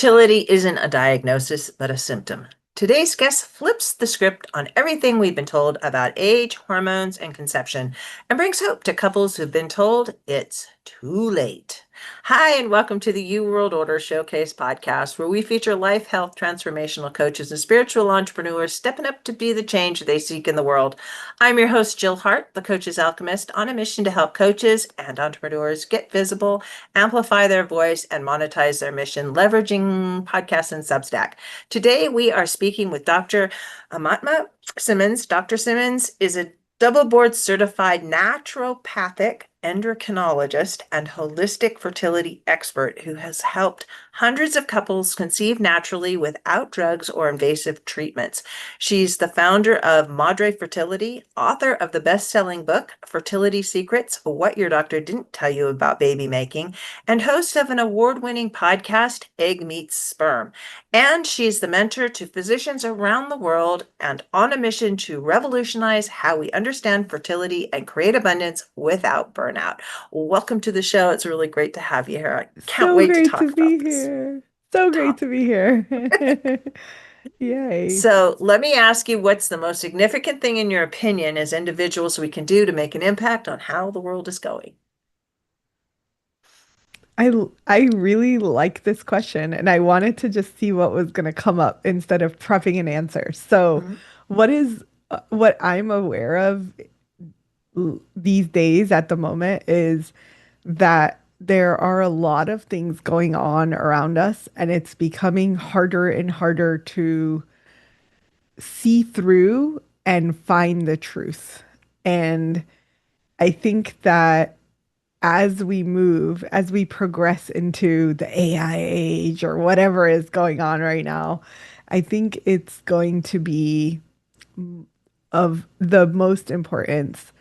Infertility isn't a diagnosis, but a symptom. Today's guest flips the script on everything we've been told about age, hormones, and conception, and brings hope to couples who've been told it's too late. Hi, and welcome to the You World Order Showcase podcast, where we feature life, health, transformational coaches, and spiritual entrepreneurs stepping up to be the change they seek in the world. I'm your host, Jill Hart, the Coach's Alchemist, on a mission to help coaches and entrepreneurs get visible, amplify their voice, and monetize their mission, leveraging podcasts and Substack. Today, we are speaking with Dr. Aumatma Simmons. Dr. Simmons is a double board certified naturopathic endocrinologist and holistic fertility expert who has helped hundreds of couples conceive naturally without drugs or invasive treatments. She's the founder of Madre Fertility, author of the best-selling book, Fertility Secrets: What Your Doctor Didn't Tell You About Baby Making, and host of an award-winning podcast, Egg Meets Sperm. And she's the mentor to physicians around the world and on a mission to revolutionize how we understand fertility and create abundance without burnout. Welcome to the show. It's really great to have you here. I can't So wait to great to talk be about this here. So great to topic. be here. Yay. So let me ask you, what's the most significant thing in your opinion as individuals we can do to make an impact on how the world is going? I really like this question and I wanted to just see what was going to come up instead of prepping an answer. So, Mhm. what I'm aware of these days at the moment is that there are a lot of things going on around us and it's becoming harder and harder to see through and find the truth. And I think that as we progress into the AI age or whatever is going on right now, I think it's going to be of the most importance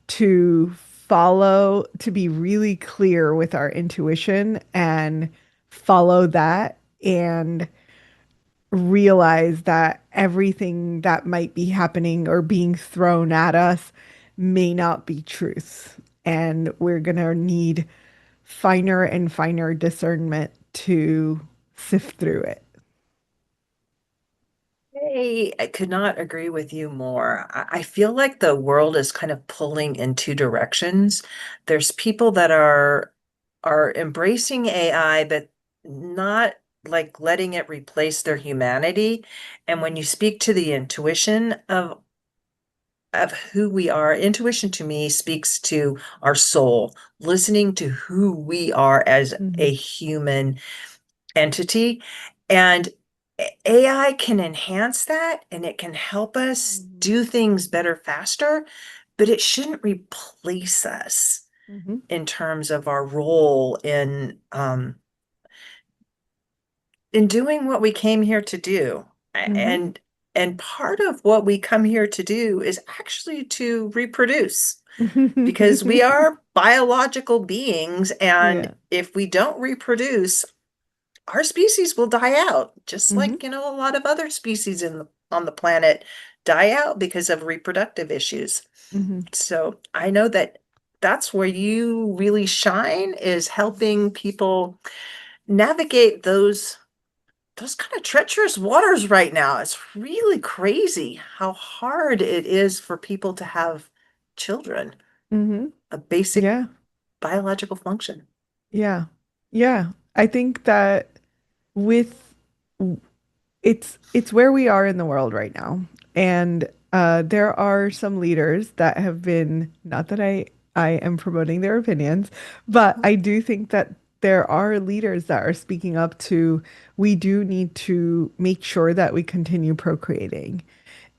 to to be really clear with our intuition and follow that and realize that everything that might be happening or being thrown at us may not be truth. And we're going to need finer and finer discernment to sift through it. Hey, I could not agree with you more. I feel like the world is kind of pulling in two directions. There's people that are embracing AI, but not like letting it replace their humanity. And when you speak to the intuition of who we are, intuition to me speaks to our soul, listening to who we are as a Mhm. human entity. And AI can enhance that and it can help us Mhm. do things better faster, but it shouldn't replace us Mhm. in terms of our role in doing what we came here to do. Mhm. And part of what we come here to do is actually to reproduce because we are biological beings, and Yeah. if we don't reproduce, our species will die out, just Mhm. like, a lot of other species on the planet die out because of reproductive issues. Mhm. So I know that that's where you really shine, is helping people navigate those kind of treacherous waters right now. It's really crazy how hard it is for people to have children, Mhm. a basic Yeah. biological function. Yeah. Yeah. I think that with it's where we are in the world right now. And there are some leaders that have been, not that I am promoting their opinions, but I do think that there are leaders that are speaking up to we do need to make sure that we continue procreating.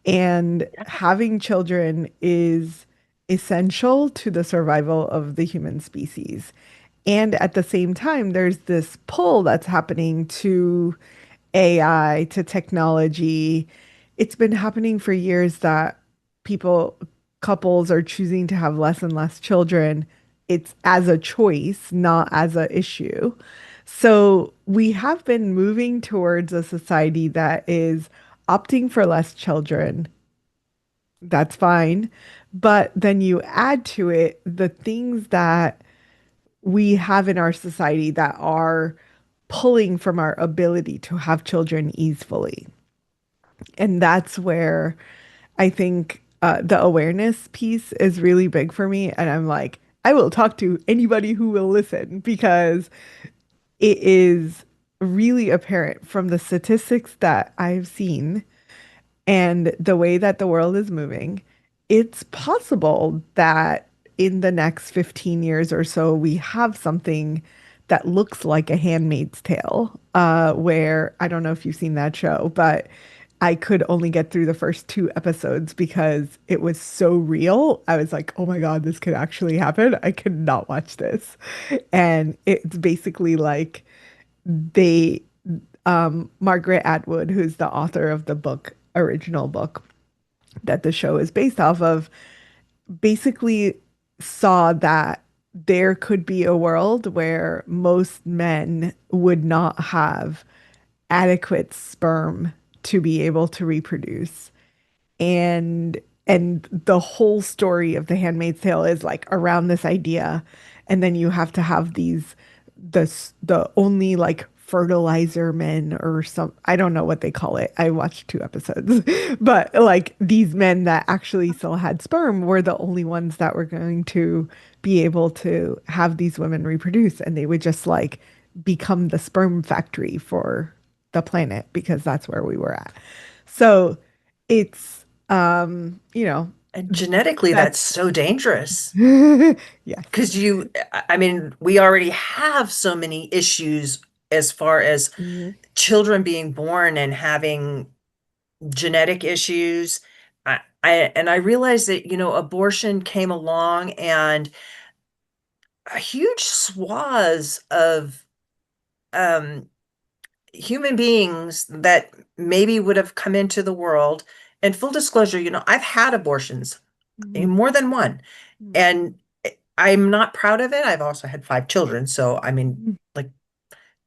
And having children is essential to the survival of the human species. And at the same time, there's this pull that's happening to AI, to technology. It's been happening for years that people, couples are choosing to have less and less children. It's as a choice, not as a issue. So we have been moving towards a society that is opting for less children. That's fine. But then you add to it the things that we have in our society that are pulling from our ability to have children easily. And that's where I think the awareness piece is really big for me. And I'm like, I will talk to anybody who will listen because it is really apparent from the statistics that I've seen and the way that the world is moving. It's possible that in the next 15 years or so, we have something that looks like a Handmaid's Tale, where I don't know if you've seen that show, but I could only get through the first two episodes because it was so real. I was like, oh my God, this could actually happen. I could not watch this. And it's basically like they, Margaret Atwood, who's the author of the book, original book that the show is based off of, basically saw that there could be a world where most men would not have adequate sperm to be able to reproduce. And the whole story of The Handmaid's Tale is like around this idea. And then you have to have the only like fertilizer men or some, I don't know what they call it. I watched two episodes, but like these men that actually still had sperm were the only ones that were going to be able to have these women reproduce, and they would just like become the sperm factory for the planet because that's where we were at. So it's you know, And genetically, that's that's so dangerous yes. because I mean, we already have so many issues as far as Mhm. children being born and having genetic issues. And I realized that, abortion came along and a huge swaths of um, human beings that maybe would have come into the world. And full disclosure, I've had abortions, Mhm. more than one, Mhm. and I'm not proud of it. I've also had 5 children. So, I mean, Mhm. like,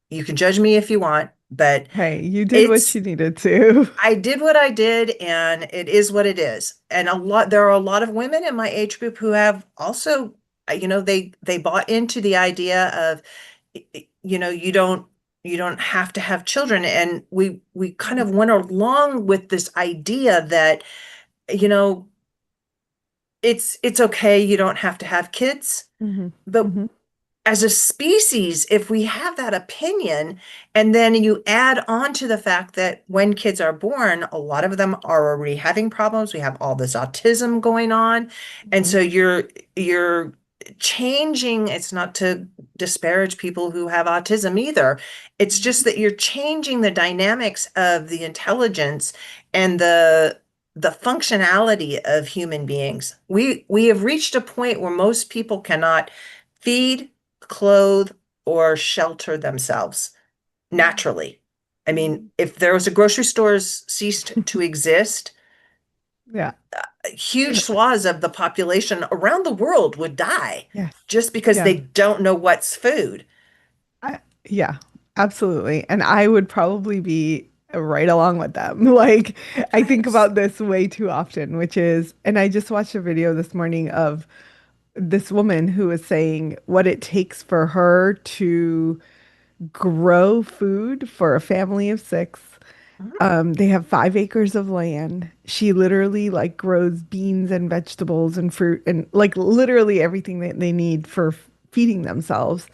you can judge me if you want, but Hey, you did what it's you needed to. I did what I did, and it is what it is. And there are a lot of women in my age group who have also, they bought into the idea of, you don't have to have children. And we kind of went along with this idea that, you know, it's okay, you don't have to have kids. Mhm. But Mhm. as a species, if we have that opinion, and then you add on to the fact that when kids are born, a lot of them are already having problems. We have all this autism going on. And Mhm. so you're changing, it's not to disparage people who have autism either. It's just Mhm. that you're changing the dynamics of the intelligence and the functionality of human beings. We have reached a point where most people cannot feed, clothe, or shelter themselves naturally. I mean, Mhm. if there was a grocery stores ceased to exist, Yeah. huge swaths of the population around the world would die Yes. just because Yeah. they don't know what's food. I, yeah, absolutely. And I would probably be right along with them. Like, I think Yes. about this way too often, which is, and I just watched a video this morning of this woman who was saying what it takes for her to grow food for a family of six. Mhm. They have 5 acres of land. She literally like grows beans and vegetables and fruit and like literally everything that they need for feeding themselves.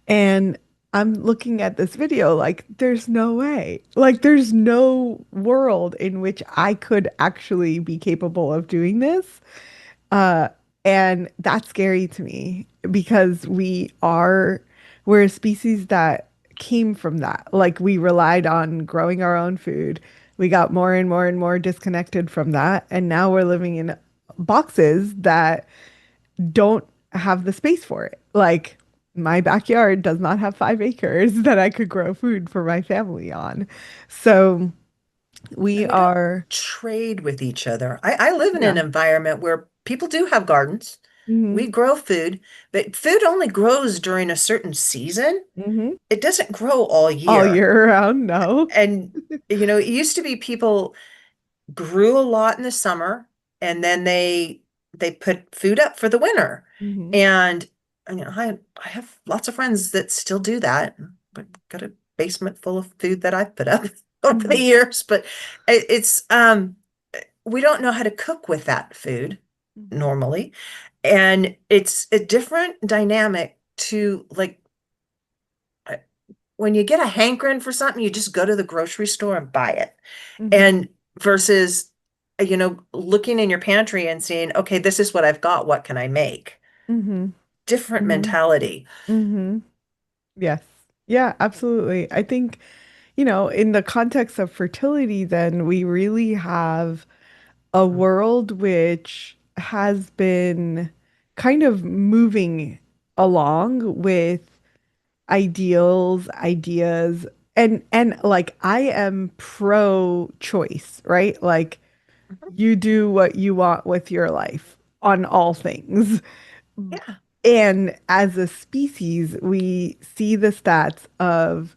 And I'm looking at this video like, there's no way. Like, there's no world in which I could actually be capable of doing this. Uh, and that's scary to me because we're a species that came from that. Like, we relied on growing our own food. We got more and more and more disconnected from that. And now we're living in boxes that don't have the space for it. Like my backyard does not have 5 acres that I could grow food for my family on. So we And we don't are, trade with each other. I live in an yeah. environment where people do have gardens. Hmm. We grow food, but food only grows during a certain season. Hmm. It doesn't grow all All year. year round, no. And it used to be people grew a lot in the summer, and then they put food up for the winter. Hmm. And I have lots of friends that still do that. I've got a basement full of food that I've put up over the Mhm. years, but it's we don't know how to cook with that food Mhm. normally. And it's a different dynamic to like uh, when you get a hankering for something, you just go to the grocery store and buy it. Mhm. And versus, looking in your pantry and seeing, okay, this is what I've got. What can I make? Mhm. Different Mhm. mentality. Mhm. Yes. Yeah, absolutely. I think, in the context of fertility, then we really have a world which has been kind of moving along with ideals, ideas, and like I am pro choice, right? Like Mhm. you do what you want with your life on all things. Yeah. And as a species, we see the stats of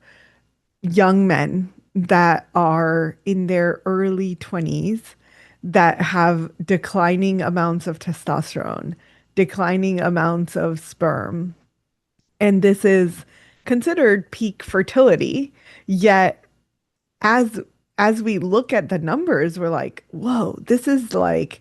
young men that are in their early 20s that have declining amounts of testosterone, declining amounts of sperm. And this is considered peak fertility. Yet as as we look at the numbers, we're like, whoa, this is like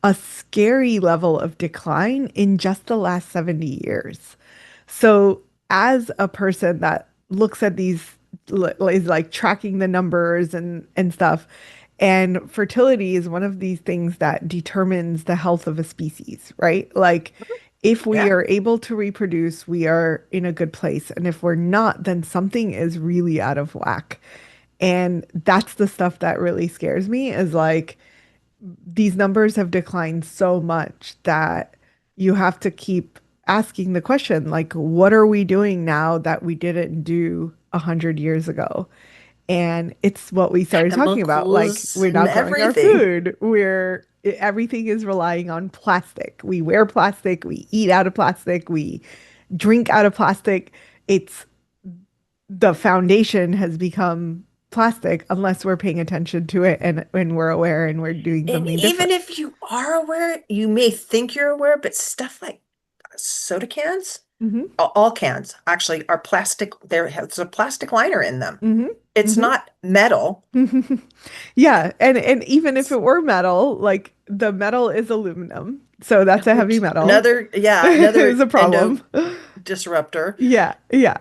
a scary level of decline in just the last 70 years. So, as a person that looks at these, is like tracking the numbers and stuff, and fertility is one of these things that determines the health of a species, right? Like, if we Yeah. are able to reproduce, we are in a good place. And if we're not, then something is really out of whack. And that's the stuff that really scares me is like these numbers have declined so much that you have to keep asking the question, like, what are we doing now that we didn't do 100 years ago? And it's what we started talking about. Like, Chemicals we're and not growing our everything. food. Everything is relying on plastic. We wear plastic. We eat out of plastic. We drink out of plastic. It's the foundation has become plastic unless we're paying attention to it and we're aware and we're doing And something even different. if you are aware, you may think you're aware, but stuff like soda cans, Hmm. all cans actually are plastic. There has a plastic liner in them. Hmm. It's Hmm. not metal. Yeah, and even if it were metal, like the metal is aluminum, so that's a heavy Which metal. another, yeah, another Is a endo problem. disruptor. Yeah, yeah.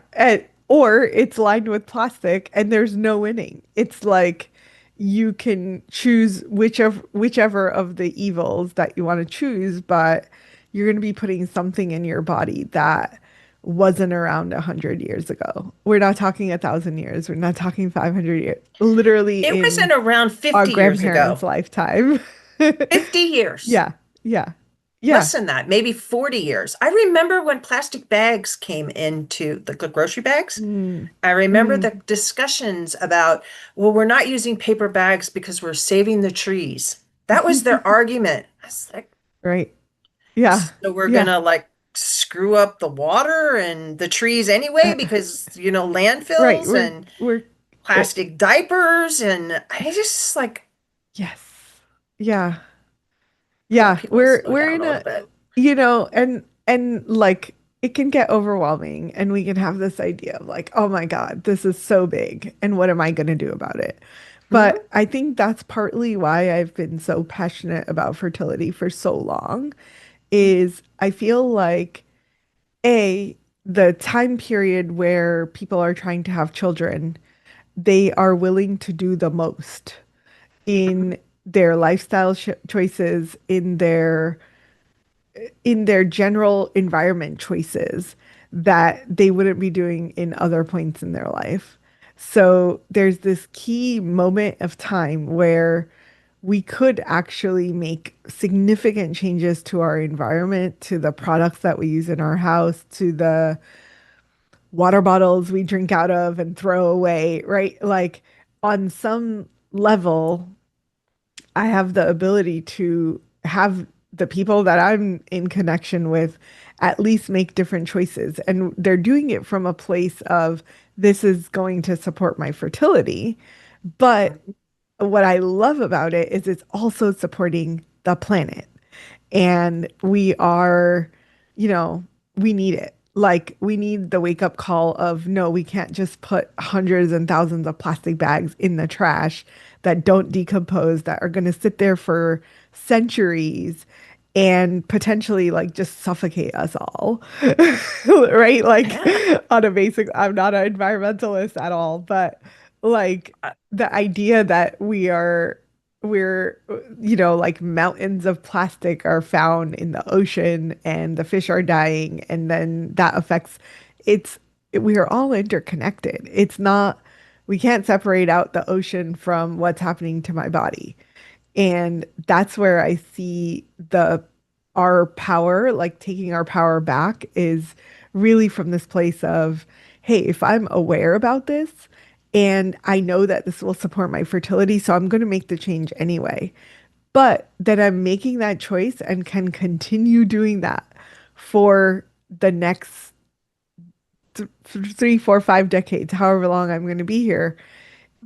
Or it's lined with plastic and there's no winning. It's like you can choose whichever of the evils that you want to choose, but you're going to be putting something in your body that wasn't around 100 years ago. We're not talking 1,000 years. We're not talking 500 years. Literally It in wasn't around our 50 years grandparents' ago. lifetime. 50 years. Yeah, yeah, yeah. Less than that, maybe 40 years. I remember when plastic bags came into the grocery bags. Mm, I remember mm, the discussions about, well, we're not using paper bags because we're saving the trees. That was their argument. I was like, right. Yeah, so we're yeah. gonna like screw up the water and the trees anyway Uh, because, right. landfills and We're uh, plastic diapers. And I just like, yes. Yeah. come on, Yeah. people, slow We're down in a little a bit. and like it can get overwhelming and we can have this idea of like, oh my God, this is so big and what am I going to do about it? Mhm. But I think that's partly why I've been so passionate about fertility for so long is I feel like A, the time period where people are trying to have children, they are willing to do the most Mhm. in their lifestyle choices, in their general environment choices that they wouldn't be doing in other points in their life. So there's this key moment of time where we could actually make significant changes to our environment, to the products that we use in our house, to the water bottles we drink out of and throw away, right? Like on some level, I have the ability to have the people that I'm in connection with at least make different choices. And they're doing it from a place of this is going to support my fertility. But what I love about it is it's also supporting the planet. And we are, we need it. like we need the wake up call of no, we can't just put hundreds and thousands of plastic bags in the trash that don't decompose, that are going to sit there for centuries and potentially like just suffocate us all. Right? Like Yeah. on a basic, I'm not an environmentalist at all, but like I- the idea that we're like mountains of plastic are found in the ocean and the fish are dying and then that affects it's we are all interconnected. It's not we can't separate out the ocean from what's happening to my body. And that's where I see the our power, like taking our power back, is really from this place of, hey, if I'm aware about this and I know that this will support my fertility, so I'm going to make the change anyway. But that I'm making that choice and can continue doing that for the next 3, 4, 5 decades, however long I'm going to be here,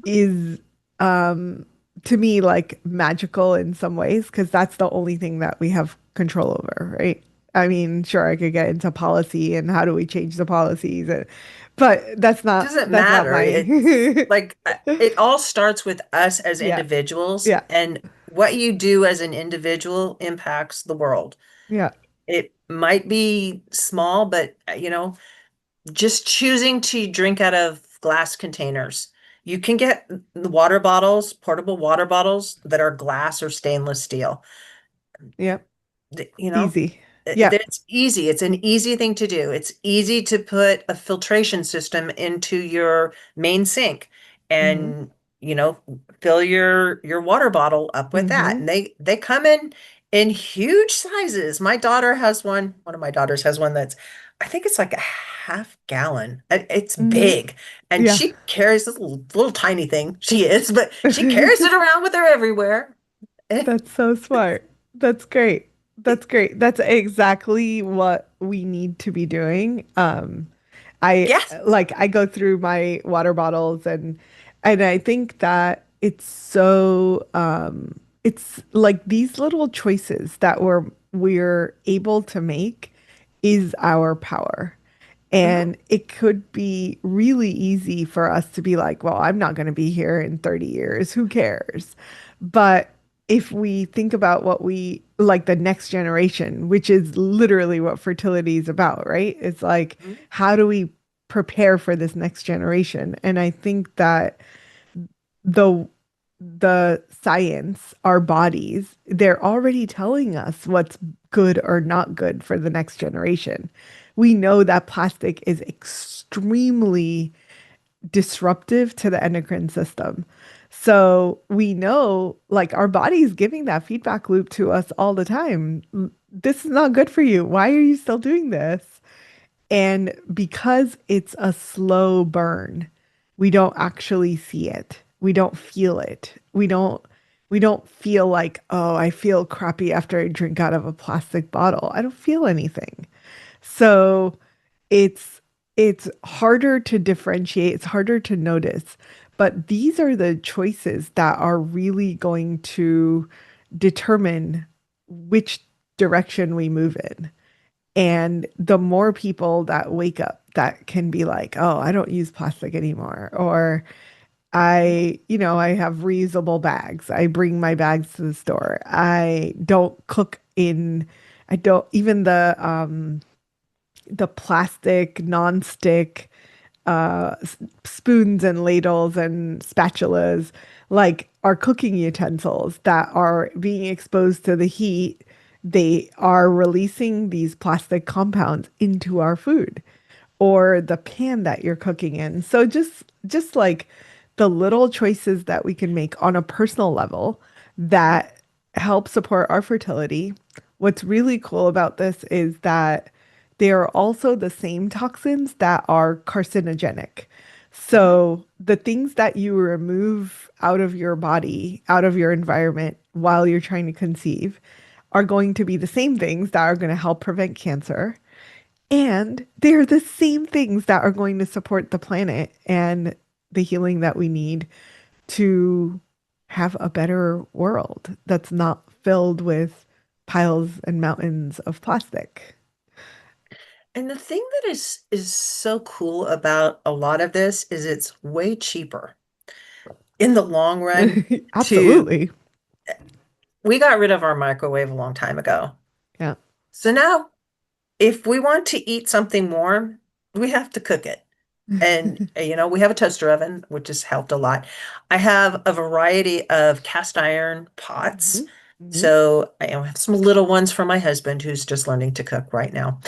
is um to me like magical in some ways because that's the only thing that we have control over, right? I mean, sure, I could get into policy and how do we change the policies, but doesn't that's not matter. It's my like it all starts with us as yeah, individuals, yeah, and what you do as an individual impacts the world. yeah, It might be small, but just choosing to drink out of glass containers. You can get the water bottles, portable water bottles that are glass or stainless steel. yeah, th- you know easy, yeah, it's easy. It's an easy thing to do. It's easy to put a filtration system into your main sink mm-hmm, and you know fill your water bottle up with that, mm-hmm, and they come in huge sizes. One of my daughters has one that's, I think it's like a half gallon. It's mm-hmm, big, and yeah. she carries this little tiny thing. She is, but she carries it around with her everywhere. That's so smart. That's great. That's great. That's exactly what we need to be doing. Yes. I go through my water bottles and I think that it's like these little choices that we're able to make is our power. Mhm. And it could be really easy for us to be like, well, I'm not going to be here in 30 years. Who cares? But if we think about what we like the next generation, which is literally what fertility is about, right? It's like, Mhm. how do we prepare for this next generation? And I think that the the science, our bodies, they're already telling us what's good or not good for the next generation. We know that plastic is extremely disruptive to the endocrine system. So we know like our body's giving that feedback loop to us all the time. This is not good for you. Why are you still doing this? And because it's a slow burn, we don't actually see it. We don't feel it. We don't feel like, oh, I feel crappy after I drink out of a plastic bottle. I don't feel anything. So it's it's harder to differentiate, it's harder to notice. But these are the choices that are really going to determine which direction we move in. And the more people that wake up that can be like, oh, I don't use plastic anymore, or I have reusable bags. I bring my bags to the store. I don't cook in, I don't, even the plastic non-stick spoons and ladles and spatulas, like our cooking utensils that are being exposed to the heat, they are releasing these plastic compounds into our food or the pan that you're cooking in. So just like the little choices that we can make on a personal level that help support our fertility. What's really cool about this is that they are also the same toxins that are carcinogenic. Mhm. So the things that you remove out of your body, out of your environment while you're trying to conceive are going to be the same things that are going to help prevent cancer. And they're the same things that are going to support the planet and the healing that we need to have a better world that's not filled with piles and mountains of plastic. And the thing that is so cool about a lot of this is it's way cheaper in the long run to Absolutely. we got rid of our microwave a long time ago. Yeah. So now if we want to eat something warm, we have to cook it. And we have a toaster oven, which has helped a lot. I have a variety of cast iron pots. Hmm. Hmm. So I have some little ones for my husband who's just learning to cook right now.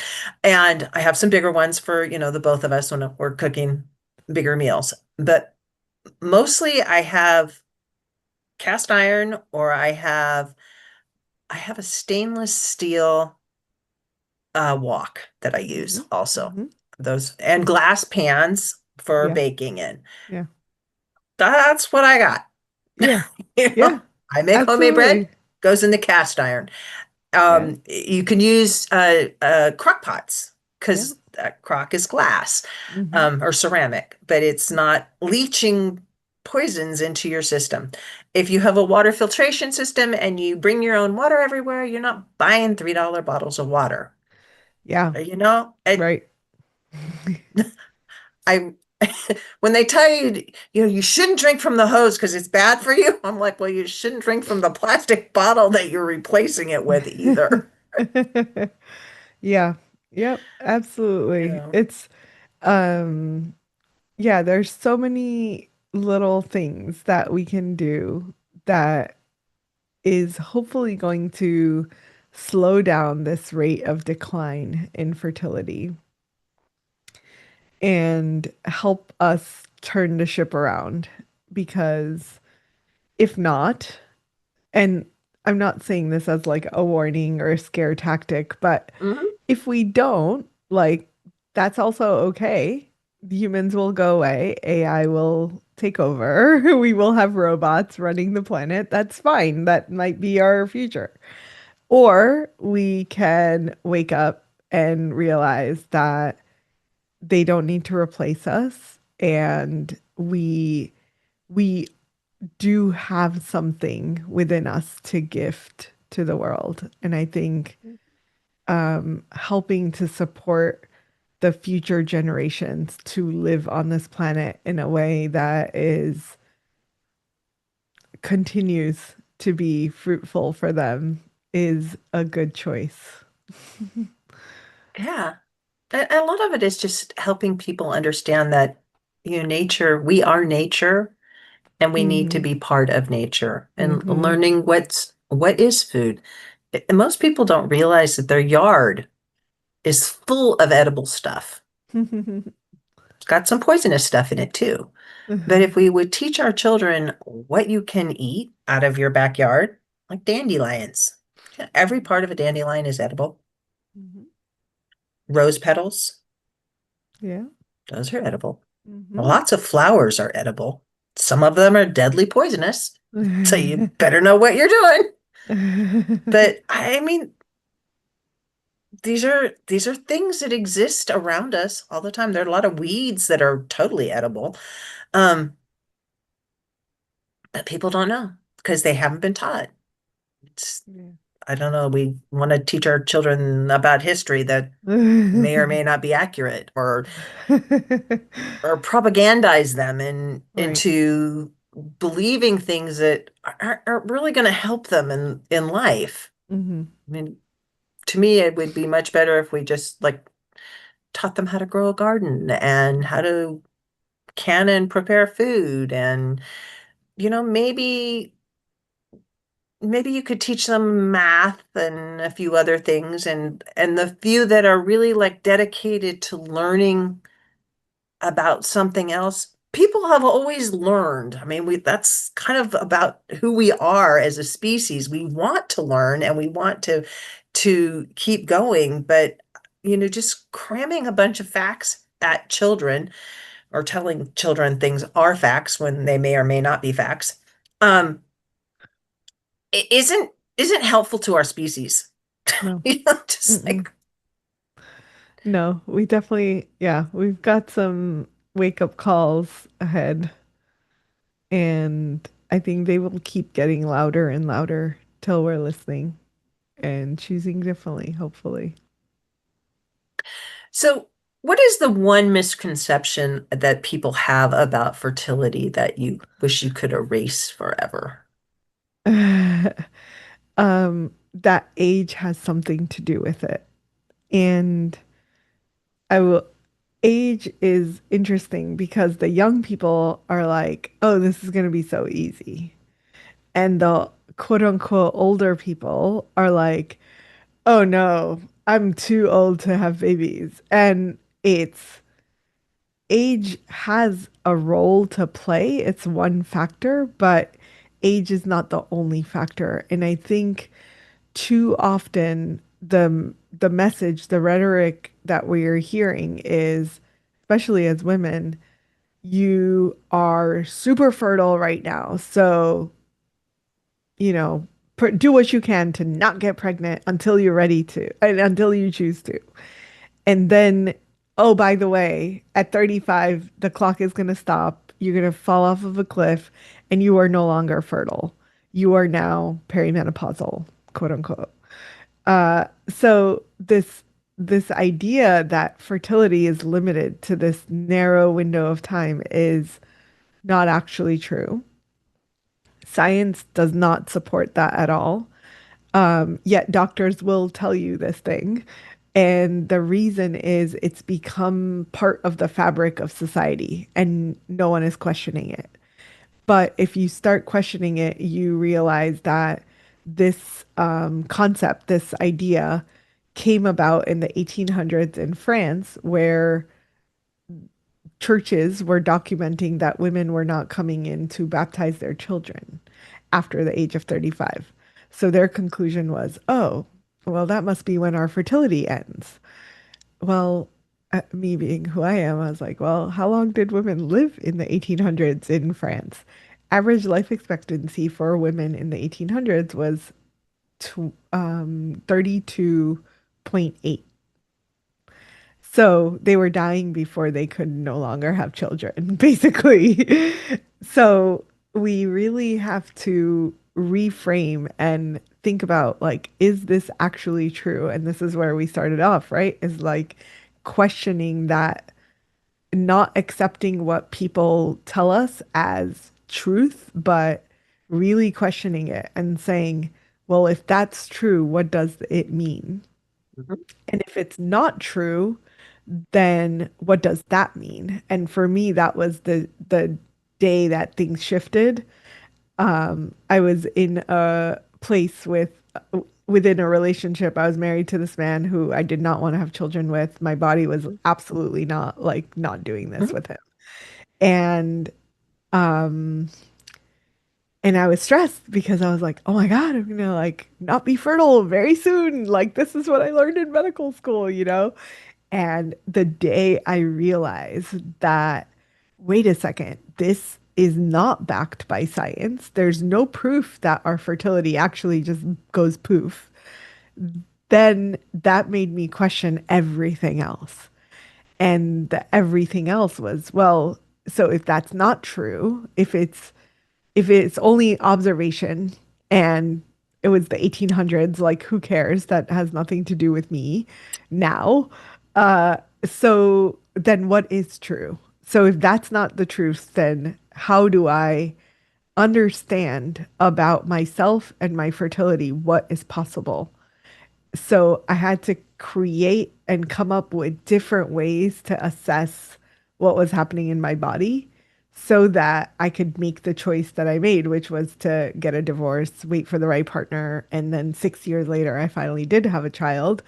And I have some bigger ones for, the both of us when we're cooking bigger meals. But mostly I have cast iron or I have a stainless steel wok that I use Hmm. also. Hmm. Those and glass pans for Yeah. baking in. Yeah. That's what I got. Yeah. You Yeah. know, I make homemade bread, Absolutely. goes in the cast iron. Yeah. You can use crock pots Yeah. because crock is glass Hmm. or ceramic, but it's not leaching poisons into your system. If you have a water filtration system and you bring your own water everywhere, you're not buying $3 bottles of water. Yeah. You know, Right. I when they tell you, you shouldn't drink from the hose because it's bad for you, I'm like, well, you shouldn't drink from the plastic bottle that you're replacing it with either. Yeah. Yep. You Absolutely. know. It's um yeah, there's so many little things that we can do that is hopefully going to slow down this rate of decline in fertility and help us turn the ship around. Because if not, and I'm not saying this as like a warning or a scare tactic, but Mhm. if we don't, like, that's also okay. Humans will go away, AI will take over, we will have robots running the planet. That's fine. That might be our future. Or we can wake up and realize that they don't need to replace us and we do have something within us to gift to the world. And I think helping to support the future generations to live on this planet in a way that is continues to be fruitful for them is a good choice. Yeah. A lot of it is just helping people understand that, nature, we are nature and we need to Hmm. be part of nature and Hmm. learning what is food. And most people don't realize that their yard is full of edible stuff. It's got some poisonous stuff in it too. But if we would teach our children what you can eat out of your backyard, like dandelions, every part of a dandelion is edible. Mhm. Rose petals, Yeah. those are edible. Hmm. Lots of flowers are edible. Some of them are deadly poisonous. So you better know what you're doing. But I mean, these are things that exist around us all the time. There are a lot of weeds that are totally edible. Um, but people don't know because they haven't been taught. It's, Yeah. I don't know. We want to teach our children about history that may or may not be accurate, or propagandize them Right. into believing things that aren't really going to help them in life. Hmm. I mean, to me, it would be much better if we just like taught them how to grow a garden and how to can and prepare food and maybe you could teach them math and a few other things and the few that are really like dedicated to learning about something else. People have always learned. I mean, that's kind of about who we are as a species. We want to learn and we want to keep going, but just cramming a bunch of facts at children or telling children things are facts when they may or may not be facts, um, isn't helpful to our species. No. Just Mm-mm. like No, we definitely, yeah, we've got some wake up calls ahead, and I think they will keep getting louder and louder till we're listening and choosing differently, hopefully. So, what is the one misconception that people have about fertility that you wish you could erase forever? That age has something to do with it. And I will, age is interesting because the young people are like, oh, this is going to be so easy. And the quote unquote older people are like, oh no, I'm too old to have babies. And it's age has a role to play. It's one factor, but age is not the only factor. And I think too often the message, the rhetoric that we're hearing is, especially as women, you are super fertile right now. So, you know, do what you can to not get pregnant until you're ready to, and until you choose to. And then, oh, by the way, at 35, the clock is going to stop. You're going to fall off of a cliff and you are no longer fertile. You are now perimenopausal, quote unquote. So this idea that fertility is limited to this narrow window of time is not actually true. Science does not support that at all. Yet doctors will tell you this thing. And the reason is it's become part of the fabric of society and no one is questioning it. But if you start questioning it, you realize that this concept, this idea, came about in the 1800s in France, where churches were documenting that women were not coming in to baptize their children after the age of 35. So their conclusion was, oh, well, that must be when our fertility ends. Well, me being who I am, I was like, well, how long did women live in the 1800s in France? Average life expectancy for women in the 1800s was 32.8. So they were dying before they could no longer have children, basically. So we really have to reframe and think about like, is this actually true? And this is where we started off, right? Is like questioning that, not accepting what people tell us as truth, but really questioning it and saying, well, if that's true, what does it mean? Mhm. And if it's not true, then what does that mean? And for me, that was the day that things shifted. I was in a place within a relationship. I was married to this man who I did not want to have children with. My body was absolutely not like not doing this Mhm. with him. And um and I was stressed because I was like, oh my God, I'm gonna like not be fertile very soon. Like this is what I learned in medical school, you know? And the day I realized that, wait a second, this is not backed by science. There's no proof that our fertility actually just goes poof. Then that made me question everything else. And everything else was, well, so if that's not true, if it's only observation and it was the 1800s, like who cares? That has nothing to do with me now. So then what is true? So if that's not the truth, then how do I understand about myself and my fertility what is possible? So I had to create and come up with different ways to assess what was happening in my body so that I could make the choice that I made, which was to get a divorce, wait for the right partner, and then 6 years later, I finally did have a child.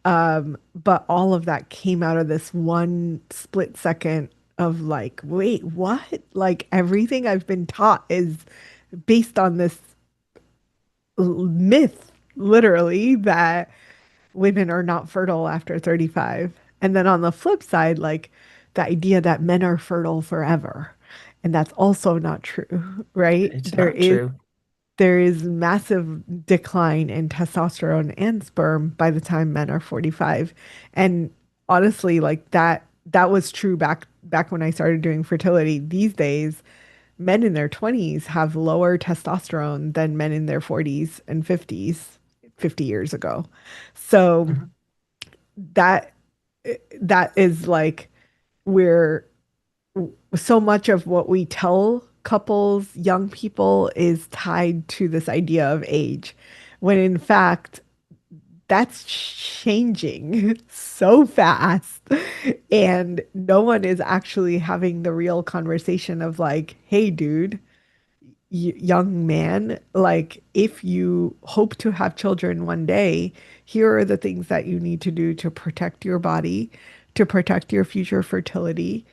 But all of that came out of this one split second of like, wait, what? Like everything I've been taught is based on this myth, literally, that women are not fertile after 35. And then on the flip side, like the idea that men are fertile forever. And that's also not true, right? It's There not is true. there is massive decline in testosterone and sperm by the time men are 45. And honestly, like that was true back when I started doing fertility. These days, men in their 20s have lower testosterone than men in their 40s and 50s 50 years ago. So Mhm. that that is like we're so much of what we tell couples, young people, is tied to this idea of age, when in fact, that's changing so fast. And no one is actually having the real conversation of like, hey, dude, young man, like, if you hope to have children one day, here are the things that you need to do to protect your body, to protect your future fertility.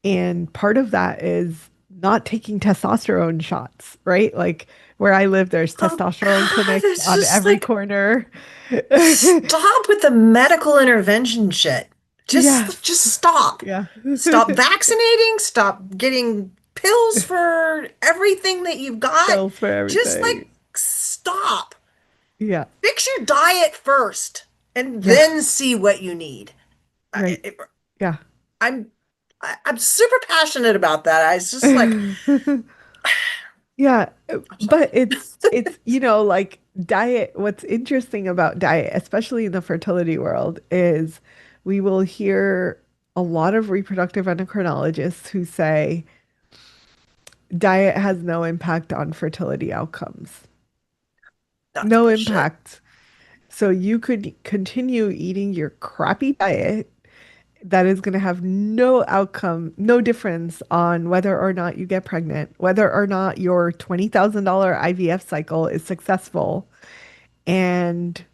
And part of that is not taking testosterone shots, right? Like where I live, there's Oh testosterone God, clinics it's on just every like, corner. stop with the medical intervention shit. Just Yes. just stop. Yeah. Stop vaccinating, stop getting pills for everything that you've got. Pills for Just like everything. stop. Yeah. Fix your diet first and Yeah. then see what you need. I, Right. Yeah. I'm I'm super passionate about that. I was just like, Yeah, I'm but sorry. it's like diet, what's interesting about diet, especially in the fertility world, is we will hear a lot of reproductive endocrinologists who say diet has no impact on fertility outcomes. That's No bullshit. impact. So you could continue eating your crappy diet that is going to have no outcome, no difference on whether or not you get pregnant, whether or not your $20,000 IVF cycle is successful. And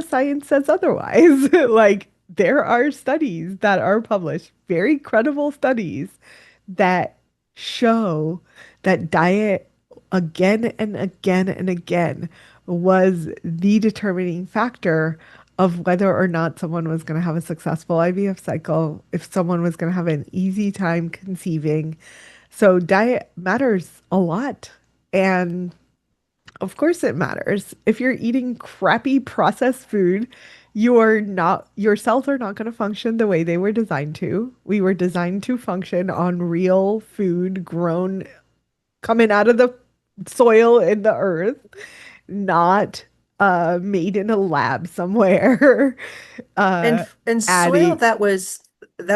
science says otherwise. Like there are studies that are published, very credible studies that show that diet again and again and again was the determining factor of whether or not someone was going to have a successful IVF cycle, if someone was going to have an easy time conceiving. So diet matters a lot. And of course it matters. If you're eating crappy processed food, your cells are not going to function the way they were designed to. We were designed to function on real food grown coming out of the soil in the earth, not made in a lab somewhere. And uh and soil adding that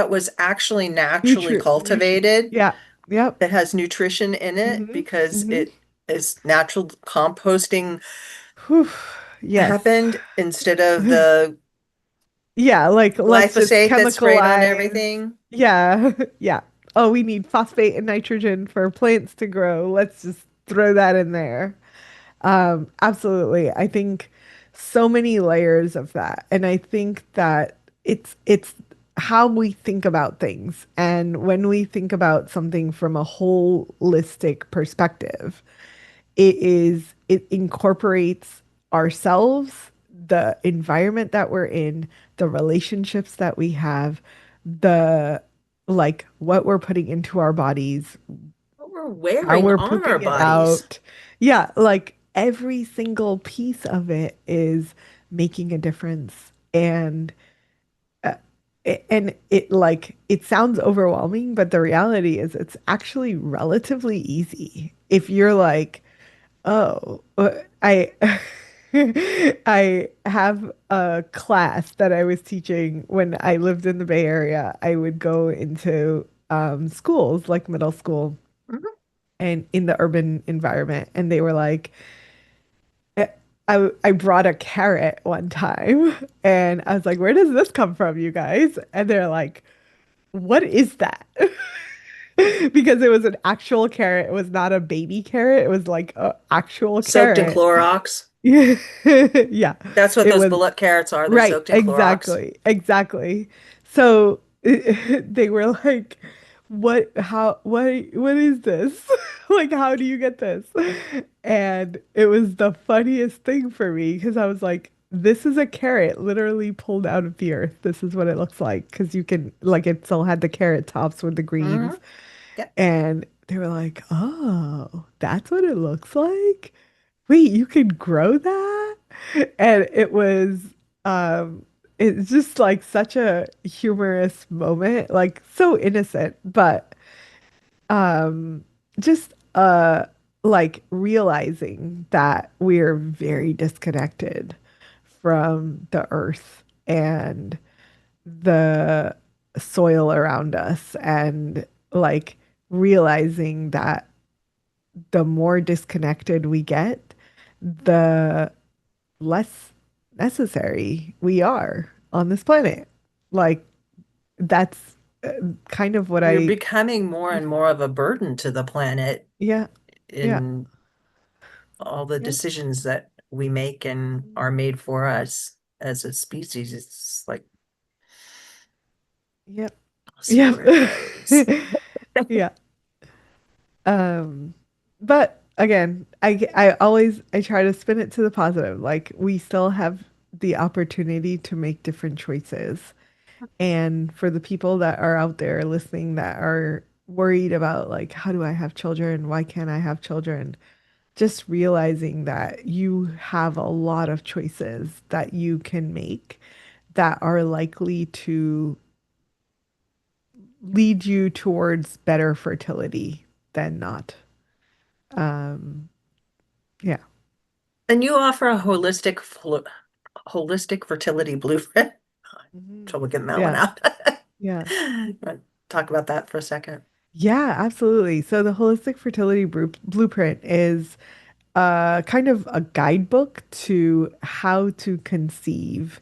was actually naturally nutrient. cultivated, Yeah. Yep. that has nutrition in it Hmm. because Hmm. it is natural composting Whew. Yes. happened instead of the Yeah, like let's just glyphosate that's sprayed on chemicalize. everything. Yeah, yeah. Oh, we need phosphate and nitrogen for plants to grow. Let's just throw that in there. Absolutely. I think so many layers of that. And I think that it's how we think about things. And when we think about something from a holistic perspective, it incorporates ourselves, the environment that we're in, the relationships that we have, the like what we're putting into our bodies, What we're how wearing we're on our pooping it bodies. out. Yeah, like every single piece of it is making a difference. Uh, and it like it sounds overwhelming, but the reality is it's actually relatively easy. If you're like, oh, I I have a class that I was teaching when I lived in the Bay Area. I would go into schools like middle school Mhm. and in the urban environment, and they were like, eh, I brought a carrot one time, and I was like, where does this come from, you guys? And they're like, what is that? Because it was an actual carrot. It was not a baby carrot. It was like an actual Soaked in carrot. Clorox. Yeah. Yeah. That's what It those was bullet carrots are. They're right. soaked in Clorox. Exactly. Exactly. So they were like, what is this? Like, how do you get this? And it was the funniest thing for me because I was like, this is a carrot literally pulled out of the earth. This is what it looks like because you can, like, it still had the carrot tops with the Hmm. greens. Yep. And they were like, oh, that's what it looks like? Wait, you could grow that? And it was um it's just like such a humorous moment, like so innocent, but um just like realizing that we're very disconnected from the earth and the soil around us and like realizing that the more disconnected we get, the less necessary we are on this planet. Like that's uh, kind of what You're I, becoming more and more of a burden to the planet yeah, yeah, in all the yeah, decisions that we make and are made for us as a species. It's like, yeah, I'll see yeah, where it goes. yeah. Um, but again, I always I try to spin it to the positive. Like we still have the opportunity to make different choices. And for the people that are out there listening that are worried about like how do I have children? Why can't I have children? Just realizing that you have a lot of choices that you can make that are likely to lead you towards better fertility than not. Um, yeah. And you offer a holistic fertility blueprint. Mhm. Trouble getting that one Yeah. out. Yeah. Talk about that for a second. Yeah, absolutely. So the Holistic Fertility Blueprint is kind of a guidebook to how to conceive,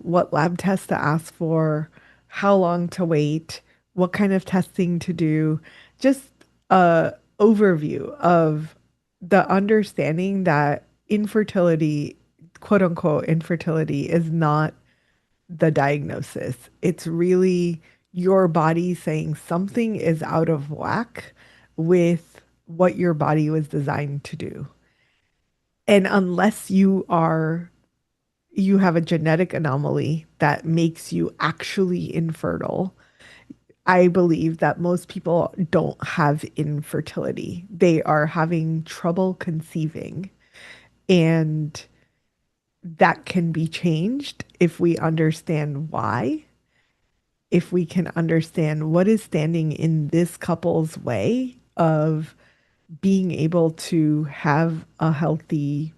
what lab tests to ask for, how long to wait, what kind of testing to do, just a overview of the understanding that infertility, quote unquote, infertility is not the diagnosis. It's really your body saying something is out of whack with what your body was designed to do. And unless you have a genetic anomaly that makes you actually infertile, I believe that most people don't have infertility. They are having trouble conceiving. And that can be changed if we understand why, if we can understand what is standing in this couple's way of being able to have a healthy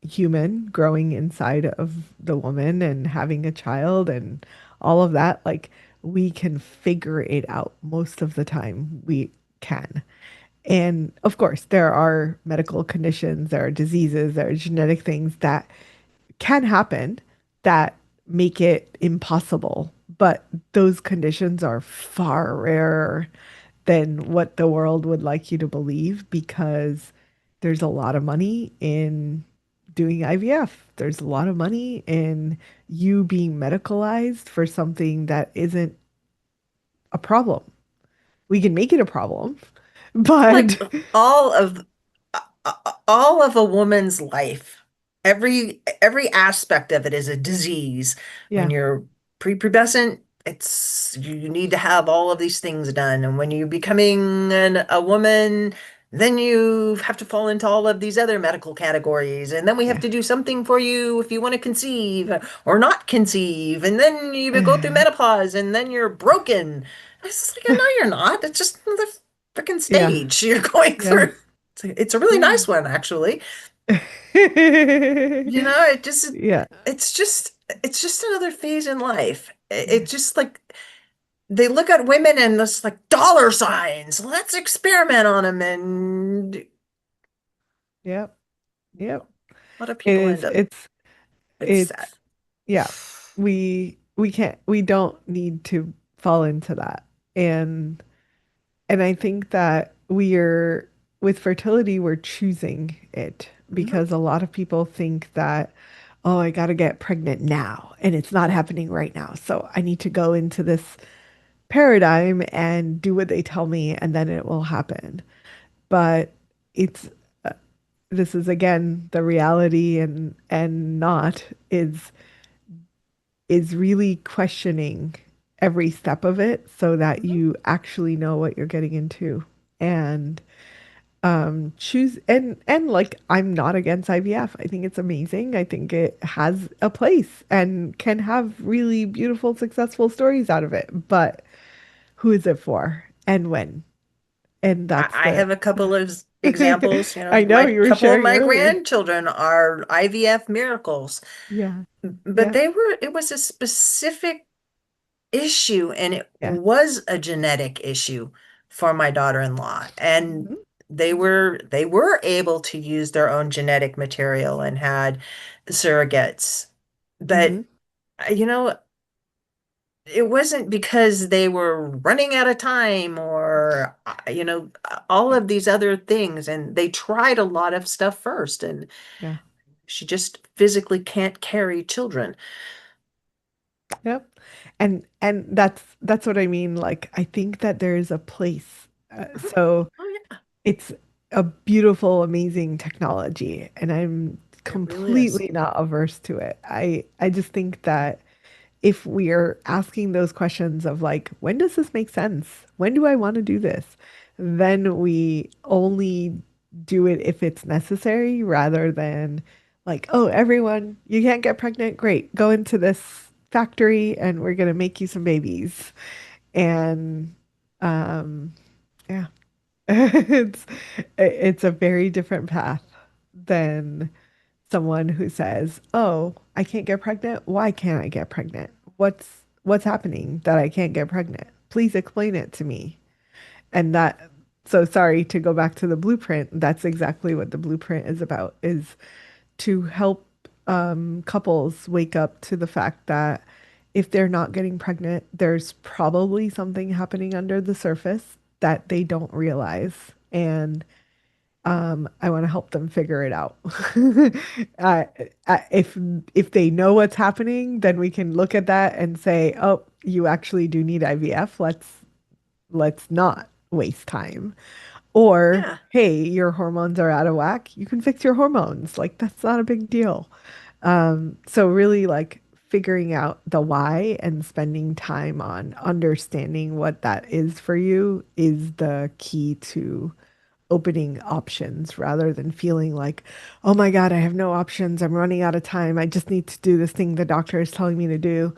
human growing inside of the woman and having a child and all of that, like we can figure it out most of the time. We can. And of course, there are medical conditions, there are diseases, there are genetic things that can happen that make it impossible. But those conditions are far rarer than what the world would like you to believe because there's a lot of money in doing IVF. There's a lot of money in you being medicalized for something that isn't a problem. We can make it a problem, Like but all of all of a woman's life, every aspect of it is a disease. When yeah, you're prepubescent, it's you need to have all of these things done, and when you're becoming a woman, then you have to fall into all of these other medical categories, and then we have yeah. to do something for you if you want to conceive or not conceive, and then you go through menopause, and then you're broken. It's like, no, you're not. It's just another freaking Yeah, stage you're going yeah, through. It's a really yeah. nice one, actually. You know, Yeah, it's just it's just another phase in life. It just like they look at women and it's like dollar signs. Let's experiment on them, and a yep, yep. lot of It people is. end up. It's sad. It's yeah. We don't need to fall into that. And I think that we're with fertility, we're choosing it Mhm. because a lot of people think that, oh, I got to get pregnant now and it's not happening right now. So I need to go into this paradigm and do what they tell me and then it will happen. But it's this is again the reality and not is really questioning every step of it so that Mhm. you actually know what you're getting into and choose and like I'm not against IVF. I think it's amazing. I think it has a place and can have really beautiful successful stories out of it. But who is it for and when? And that's I the have a couple of examples, I know my you were couple of sharing my earlier. grandchildren are IVF miracles, Yeah. but Yeah. it was a specific issue, and it Yeah. was a genetic issue for my daughter-in-law. And Mhm. they were able to use their own genetic material and had surrogates. But Mhm. you know, it wasn't because they were running out of time or all of these other things, and they tried a lot of stuff first, and Yeah. she just physically can't carry children. Yep. And that's what I mean. Like, I think that there's a place. Mhm. So Oh yeah, it's a beautiful, amazing technology, and I'm it really is. completely not averse to it. I just think that if we are asking those questions of like, when does this make sense? When do I want to do this? Then we only do it if it's necessary rather than like, oh, everyone, you can't get pregnant. Great. Go into this factory and we're going to make you some babies. And yeah, it's a very different path than someone who says, "Oh, I can't get pregnant. Why can't I get pregnant? What's happening that I can't get pregnant? Please explain it to me." And that, so sorry to go back to the blueprint. That's exactly what the blueprint is about, is to help couples wake up to the fact that if they're not getting pregnant, there's probably something happening under the surface that they don't realize. And I want to help them figure it out. uh, if they know what's happening, then we can look at that and say, "Oh, you actually do need IVF. Let's not waste time." Or, Yeah. "Hey, your hormones are out of whack. You can fix your hormones. Like, that's not a big deal." So really, like, figuring out the why and spending time on understanding what that is for you is the key to opening options rather than feeling like, oh my God, I have no options. I'm running out of time. I just need to do this thing the doctor is telling me to do.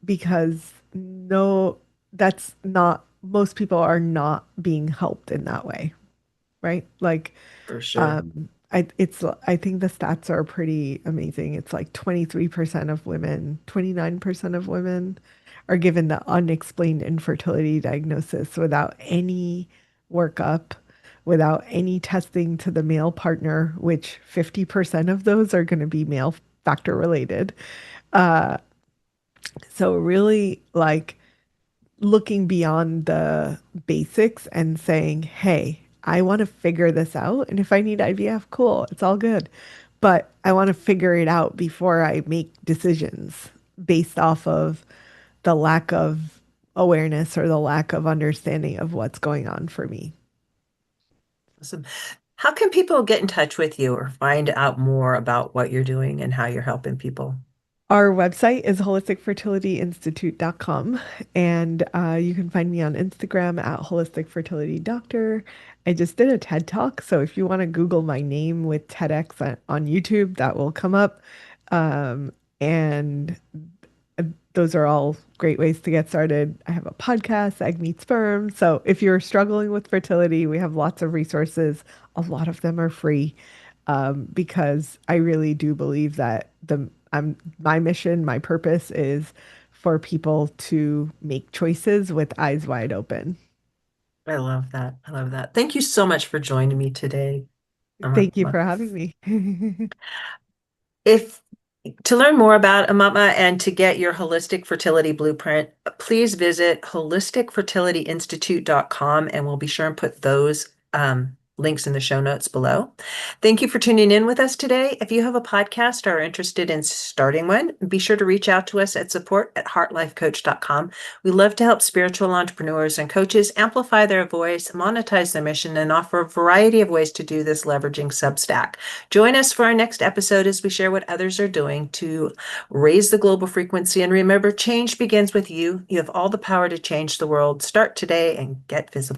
Because no, that's not, most people are not being helped in that way, right? Like, For sure. I think the stats are pretty amazing. It's like 23% of women, 29% of women are given the unexplained infertility diagnosis without any workup, without any testing to the male partner, which 50% of those are going to be male factor related. Uh, so really like looking beyond the basics and saying, hey, I want to figure this out. And if I need IVF, cool, it's all good. But I want to figure it out before I make decisions based off of the lack of awareness or the lack of understanding of what's going on for me. Awesome. How can people get in touch with you or find out more about what you're doing and how you're helping people? Our website is holisticfertilityinstitute.com, and you can find me on Instagram at Holistic Fertility Doctor. I just did a TED Talk, so if you want to Google my name with TEDx on YouTube, that will come up. And those are all great ways to get started. I have a podcast, Egg Meets Sperm. So if you're struggling with fertility, we have lots of resources. A lot of them are free, because I really do believe that my mission, my purpose is for people to make choices with eyes wide open. I love that. I love that. Thank you so much for joining me today, Thank you Amatma. for having me. If To learn more about Amatma and to get your holistic fertility blueprint, please visit holisticfertilityinstitute.com, and we'll be sure and put those links in the show notes below. Thank you for tuning in with us today. If you have a podcast or are interested in starting one, be sure to reach out to us at support@heartlifecoach.com. We love to help spiritual entrepreneurs and coaches amplify their voice, monetize their mission, and offer a variety of ways to do this leveraging Substack. Join us for our next episode as we share what others are doing to raise the global frequency. And remember, change begins with you. You have all the power to change the world. Start today and get visible.